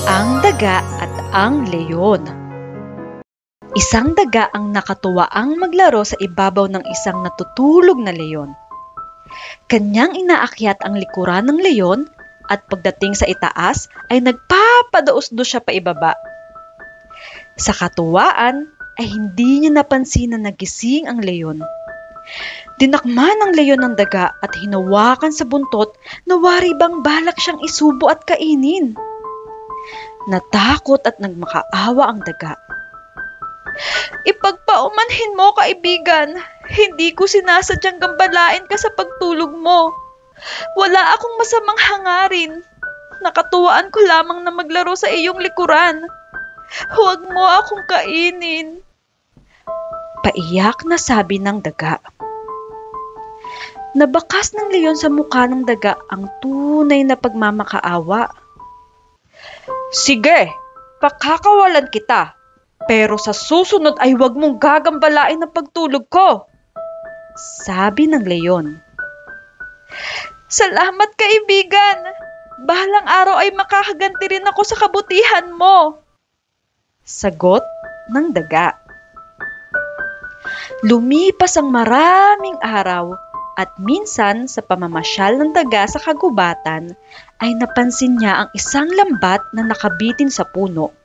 Ang daga at ang leyon. Isang daga ang nakatuwaang maglaro sa ibabaw ng isang natutulog na leyon. Kanyang inaakyat ang likuran ng leyon at pagdating sa itaas ay nagpapadaos-dos siya paibaba. Sa katuwaan ay hindi niya napansin na nagising ang leyon. Dinakma ng leyon ng daga at hinawakan sa buntot na wari bang balak siyang isubo at kainin. Natakot at nagmakaawa ang daga. "Ipagpaumanhin mo, kaibigan. Hindi ko sinasadyang gambalain ka sa pagtulog mo. Wala akong masamang hangarin. Nakatuwaan ko lamang na maglaro sa iyong likuran. Huwag mo akong kainin." Paiyak na sabi ng daga. Nabakas ng leyon sa mukha ng daga ang tunay na pagmamakaawa. "Sige, pakakawalan kita. Pero sa susunod ay huwag mong gagambalain ang pagtulog ko," sabi ng leyon. "Salamat, kaibigan. Bahalang araw ay makakaganti rin ako sa kabutihan mo," sagot ng daga. Lumipas ang maraming araw at minsan sa pamamasyal ng daga sa kagubatan ay napansin niya ang isang lambat na nakabitin sa puno.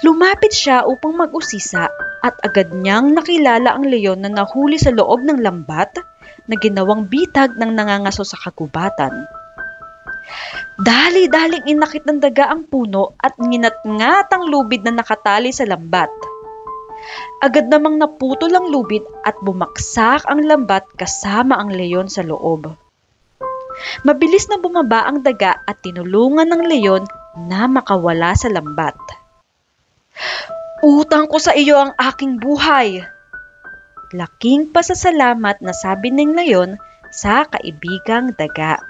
Lumapit siya upang mag-usisa at agad niyang nakilala ang leyon na nahuli sa loob ng lambat na ginawang bitag ng nangangaso sa kagubatan. Dali-daling inakit ng daga ang puno at nginat-ngat ang lubid na nakatali sa lambat. Agad namang naputol ang lubid at bumaksak ang lambat kasama ang leyon sa loob. Mabilis na bumaba ang daga at tinulungan ng leyon na makawala sa lambat. "Utang ko sa iyo ang aking buhay." Laking pasasalamat na sabi ng leyon sa kaibigang daga.